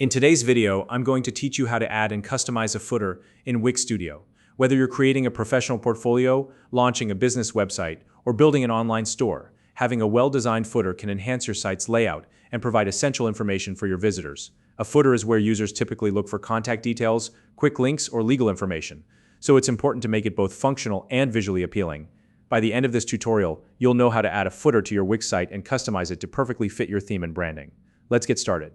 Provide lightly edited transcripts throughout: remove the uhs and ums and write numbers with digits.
In today's video, I'm going to teach you how to add and customize a footer in Wix Studio. Whether you're creating a professional portfolio, launching a business website, or building an online store, having a well-designed footer can enhance your site's layout and provide essential information for your visitors. A footer is where users typically look for contact details, quick links, or legal information, so it's important to make it both functional and visually appealing. By the end of this tutorial, you'll know how to add a footer to your Wix site and customize it to perfectly fit your theme and branding. Let's get started.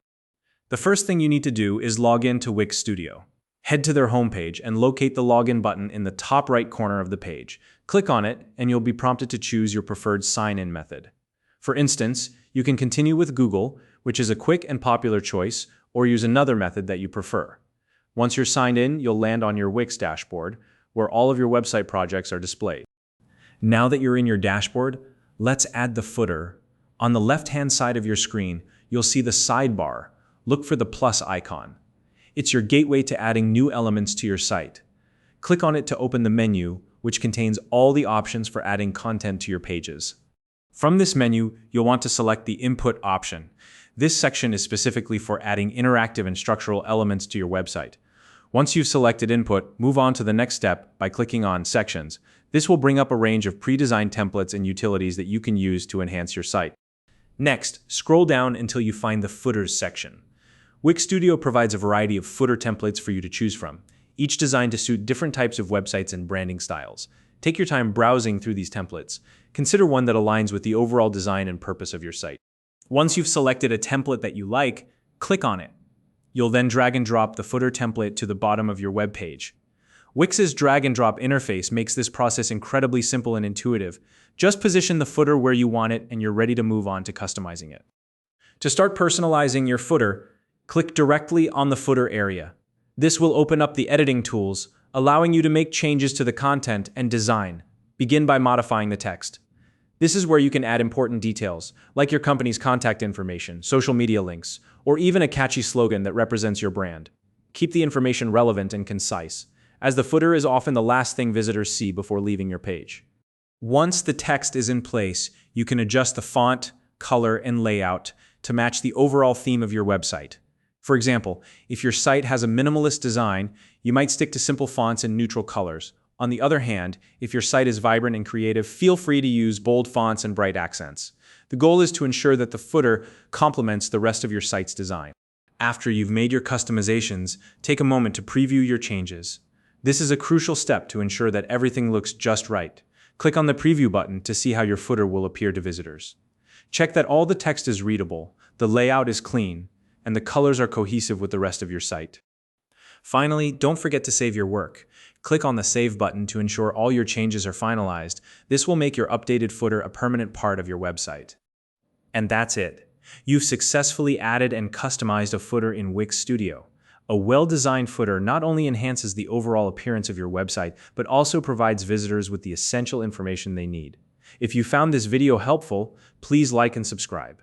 The first thing you need to do is log in to Wix Studio. Head to their homepage and locate the login button in the top right corner of the page. Click on it and you'll be prompted to choose your preferred sign-in method. For instance, you can continue with Google, which is a quick and popular choice, or use another method that you prefer. Once you're signed in, you'll land on your Wix dashboard, where all of your website projects are displayed. Now that you're in your dashboard, let's add the footer. On the left-hand side of your screen, you'll see the sidebar. Look for the plus icon. It's your gateway to adding new elements to your site. Click on it to open the menu, which contains all the options for adding content to your pages. From this menu, you'll want to select the Input option. This section is specifically for adding interactive and structural elements to your website. Once you've selected Input, move on to the next step by clicking on Sections. This will bring up a range of pre-designed templates and utilities that you can use to enhance your site. Next, scroll down until you find the Footers section. Wix Studio provides a variety of footer templates for you to choose from, each designed to suit different types of websites and branding styles. Take your time browsing through these templates. Consider one that aligns with the overall design and purpose of your site. Once you've selected a template that you like, click on it. You'll then drag and drop the footer template to the bottom of your web page. Wix's drag and drop interface makes this process incredibly simple and intuitive. Just position the footer where you want it and you're ready to move on to customizing it. To start personalizing your footer, click directly on the footer area. This will open up the editing tools, allowing you to make changes to the content and design. Begin by modifying the text. This is where you can add important details, like your company's contact information, social media links, or even a catchy slogan that represents your brand. Keep the information relevant and concise, as the footer is often the last thing visitors see before leaving your page. Once the text is in place, you can adjust the font, color, and layout to match the overall theme of your website. For example, if your site has a minimalist design, you might stick to simple fonts and neutral colors. On the other hand, if your site is vibrant and creative, feel free to use bold fonts and bright accents. The goal is to ensure that the footer complements the rest of your site's design. After you've made your customizations, take a moment to preview your changes. This is a crucial step to ensure that everything looks just right. Click on the preview button to see how your footer will appear to visitors. Check that all the text is readable, the layout is clean, and the colors are cohesive with the rest of your site. Finally, don't forget to save your work. Click on the Save button to ensure all your changes are finalized. This will make your updated footer a permanent part of your website. And that's it. You've successfully added and customized a footer in Wix Studio. A well-designed footer not only enhances the overall appearance of your website, but also provides visitors with the essential information they need. If you found this video helpful, please like and subscribe.